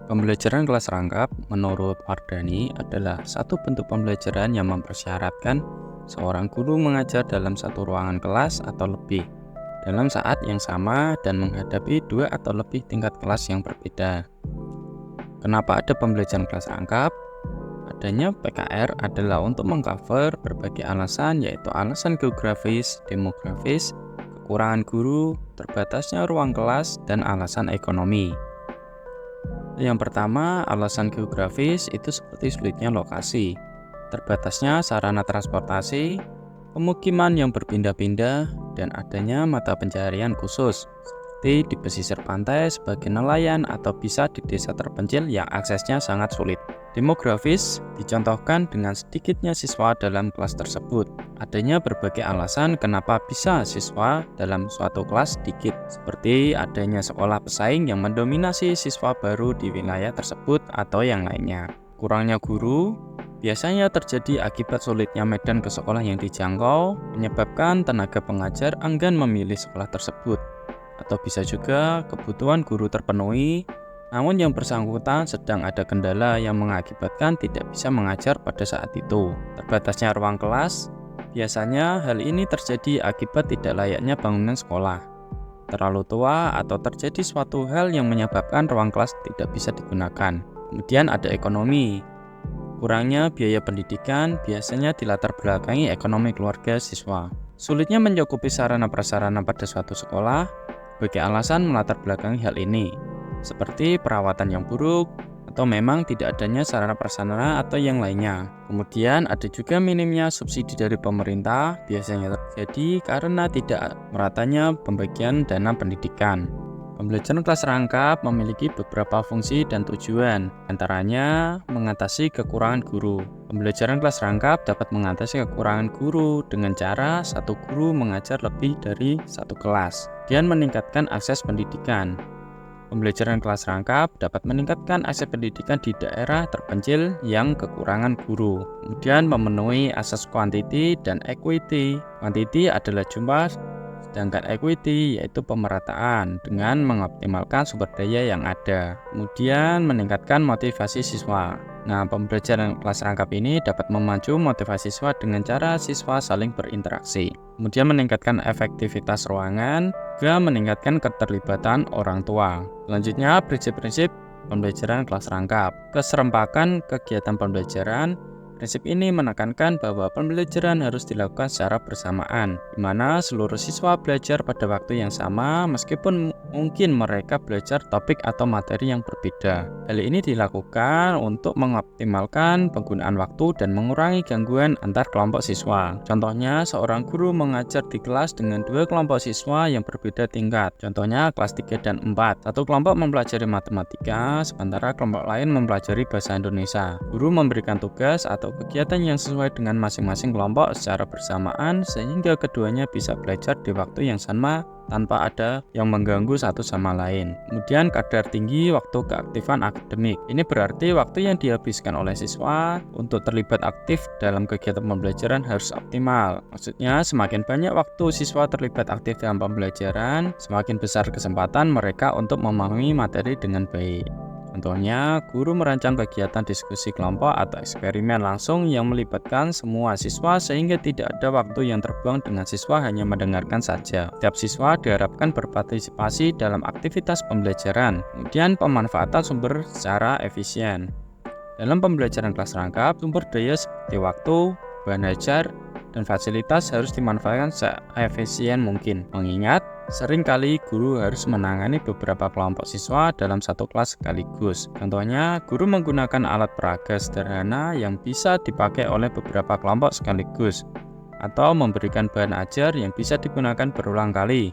Pembelajaran kelas rangkap menurut Wardani adalah satu bentuk pembelajaran yang mempersyaratkan seorang guru mengajar dalam satu ruangan kelas atau lebih dalam saat yang sama dan menghadapi dua atau lebih tingkat kelas yang berbeda. Kenapa ada pembelajaran kelas rangkap? Adanya PKR adalah untuk mengcover berbagai alasan, yaitu alasan geografis, demografis, kekurangan guru, terbatasnya ruang kelas, dan alasan ekonomi. Yang pertama, alasan geografis itu seperti sulitnya lokasi, terbatasnya sarana transportasi, pemukiman yang berpindah-pindah, dan adanya mata pencaharian khusus, seperti di pesisir pantai sebagai nelayan atau bisa di desa terpencil yang aksesnya sangat sulit. Demografis dicontohkan dengan sedikitnya siswa dalam kelas tersebut. Adanya berbagai alasan kenapa bisa siswa dalam suatu kelas sedikit, seperti adanya sekolah pesaing yang mendominasi siswa baru di wilayah tersebut atau yang lainnya. Kurangnya guru biasanya terjadi akibat sulitnya medan ke sekolah yang dijangkau, menyebabkan tenaga pengajar enggan memilih sekolah tersebut. Atau bisa juga kebutuhan guru terpenuhi, namun yang bersangkutan sedang ada kendala yang mengakibatkan tidak bisa mengajar pada saat itu. Terbatasnya ruang kelas, biasanya hal ini terjadi akibat tidak layaknya bangunan sekolah, terlalu tua, atau terjadi suatu hal yang menyebabkan ruang kelas tidak bisa digunakan. Kemudian ada ekonomi. Kurangnya biaya pendidikan biasanya dilatar belakangi ekonomi keluarga siswa. Sulitnya mencukupi sarana prasarana pada suatu sekolah, bagi alasan melatar belakangi hal ini, seperti perawatan yang buruk, atau memang tidak adanya sarana prasarana atau yang lainnya. Kemudian ada juga minimnya subsidi dari pemerintah, biasanya terjadi karena tidak meratanya pembagian dana pendidikan. Pembelajaran kelas rangkap memiliki beberapa fungsi dan tujuan, antaranya mengatasi kekurangan guru. Pembelajaran kelas rangkap dapat mengatasi kekurangan guru dengan cara satu guru mengajar lebih dari satu kelas, dan meningkatkan akses pendidikan. Pembelajaran kelas rangkap dapat meningkatkan akses pendidikan di daerah terpencil yang kekurangan guru. Kemudian memenuhi asas quantity dan equity. Quantity adalah jumlah, sedangkan equity yaitu pemerataan dengan mengoptimalkan sumber daya yang ada. Kemudian meningkatkan motivasi siswa. Nah, pembelajaran kelas rangkap ini dapat memacu motivasi siswa dengan cara siswa saling berinteraksi. Kemudian meningkatkan efektivitas ruangan, juga meningkatkan keterlibatan orang tua. Selanjutnya, prinsip-prinsip pembelajaran kelas rangkap. Keserempakan kegiatan pembelajaran. Prinsip ini menekankan bahwa pembelajaran harus dilakukan secara bersamaan, di mana seluruh siswa belajar pada waktu yang sama meskipun mungkin mereka belajar topik atau materi yang berbeda. Hal ini dilakukan untuk mengoptimalkan penggunaan waktu dan mengurangi gangguan antar kelompok siswa. Contohnya, seorang guru mengajar di kelas dengan dua kelompok siswa yang berbeda tingkat. Contohnya kelas 3 dan 4. Satu kelompok mempelajari matematika, sementara kelompok lain mempelajari bahasa Indonesia. Guru memberikan tugas atau kegiatan yang sesuai dengan masing-masing kelompok secara bersamaan sehingga keduanya bisa belajar di waktu yang sama tanpa ada yang mengganggu satu sama lain. Kemudian kadar tinggi waktu keaktifan akademik. Ini berarti waktu yang dihabiskan oleh siswa untuk terlibat aktif dalam kegiatan pembelajaran harus optimal. Maksudnya semakin banyak waktu siswa terlibat aktif dalam pembelajaran, semakin besar kesempatan mereka untuk memahami materi dengan baik. Contohnya, guru merancang kegiatan diskusi kelompok atau eksperimen langsung yang melibatkan semua siswa sehingga tidak ada waktu yang terbuang dengan siswa hanya mendengarkan saja. Setiap siswa diharapkan berpartisipasi dalam aktivitas pembelajaran. Kemudian pemanfaatan sumber secara efisien. Dalam pembelajaran kelas rangkap, sumber daya seperti waktu, bahan ajar, dan fasilitas harus dimanfaatkan seefisien mungkin. Mengingat seringkali guru harus menangani beberapa kelompok siswa dalam satu kelas sekaligus. Contohnya, guru menggunakan alat peraga sederhana yang bisa dipakai oleh beberapa kelompok sekaligus, atau memberikan bahan ajar yang bisa digunakan berulang kali,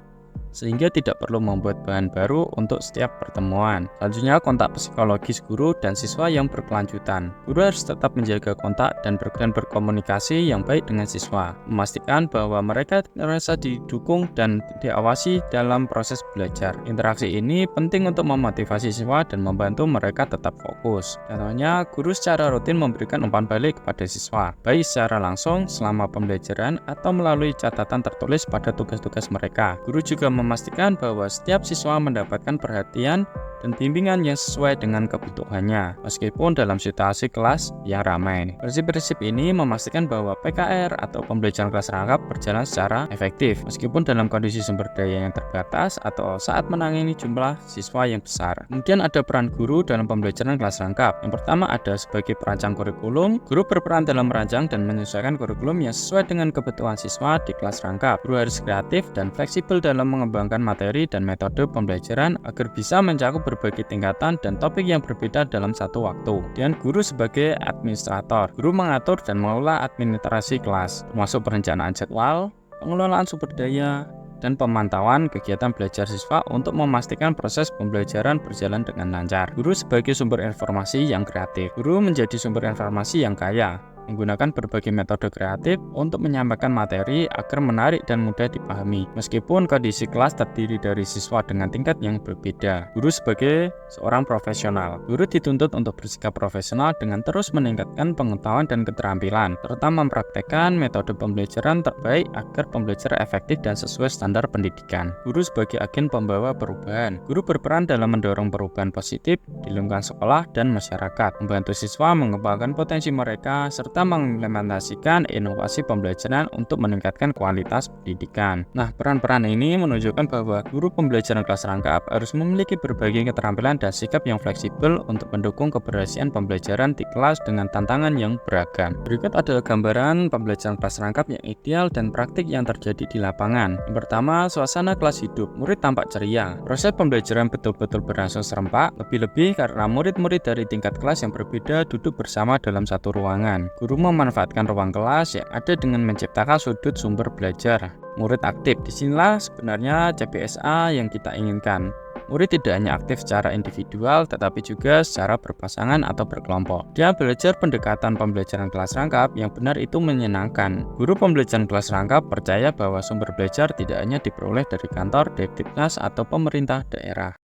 sehingga tidak perlu membuat bahan baru untuk setiap pertemuan. Selanjutnya, kontak psikologis guru dan siswa yang berkelanjutan. Guru harus tetap menjaga kontak dan berkomunikasi yang baik dengan siswa, memastikan bahwa mereka merasa didukung dan diawasi dalam proses belajar. Interaksi ini penting untuk memotivasi siswa dan membantu mereka tetap fokus. Contohnya, guru secara rutin memberikan umpan balik kepada siswa, baik secara langsung selama pembelajaran atau melalui catatan tertulis pada tugas-tugas mereka. Guru juga memastikan bahwa setiap siswa mendapatkan perhatian dan bimbingan yang sesuai dengan kebutuhannya, meskipun dalam situasi kelas yang ramai. Prinsip-prinsip ini memastikan bahwa PKR atau pembelajaran kelas rangkap berjalan secara efektif, meskipun dalam kondisi sumber daya yang terbatas atau saat menangani jumlah siswa yang besar. Kemudian ada peran guru dalam pembelajaran kelas rangkap. Yang pertama ada sebagai perancang kurikulum. Guru berperan dalam merancang dan menyesuaikan kurikulum yang sesuai dengan kebutuhan siswa di kelas rangkap. Guru harus kreatif dan fleksibel dalam mengembangkan materi dan metode pembelajaran agar bisa mencakup berbagai tingkatan dan topik yang berbeda dalam satu waktu. Dan guru sebagai administrator. Guru mengatur dan mengelola administrasi kelas, termasuk perencanaan jadwal, pengelolaan sumber daya, dan pemantauan kegiatan belajar siswa untuk memastikan proses pembelajaran berjalan dengan lancar. Guru sebagai sumber informasi yang kreatif. Guru menjadi sumber informasi yang kaya, menggunakan berbagai metode kreatif untuk menyampaikan materi agar menarik dan mudah dipahami. Meskipun kondisi kelas terdiri dari siswa dengan tingkat yang berbeda. Guru sebagai seorang profesional. Guru dituntut untuk bersikap profesional dengan terus meningkatkan pengetahuan dan keterampilan, serta mempraktekkan metode pembelajaran terbaik agar pembelajaran efektif dan sesuai standar pendidikan. Guru sebagai agen pembawa perubahan. Guru berperan dalam mendorong perubahan positif di lingkungan sekolah dan masyarakat, membantu siswa mengembangkan potensi mereka, serta mengimplementasikan inovasi pembelajaran untuk meningkatkan kualitas pendidikan. Nah, peran-peran ini menunjukkan bahwa guru pembelajaran kelas rangkap harus memiliki berbagai keterampilan dan sikap yang fleksibel untuk mendukung keberhasilan pembelajaran di kelas dengan tantangan yang beragam. Berikut adalah gambaran pembelajaran kelas rangkap yang ideal dan praktik yang terjadi di lapangan. Yang pertama, suasana kelas hidup. Murid tampak ceria. Proses pembelajaran betul-betul berlangsung serempak, lebih-lebih karena murid-murid dari tingkat kelas yang berbeda duduk bersama dalam satu ruangan. Guru memanfaatkan ruang kelas yang ada dengan menciptakan sudut sumber belajar. Murid aktif. Disinilah sebenarnya CPSA yang kita inginkan. Murid tidak hanya aktif secara individual, tetapi juga secara berpasangan atau berkelompok. Dia belajar pendekatan pembelajaran kelas rangkap yang benar itu menyenangkan. Guru pembelajaran kelas rangkap percaya bahwa sumber belajar tidak hanya diperoleh dari kantor, Depdiknas, atau pemerintah daerah.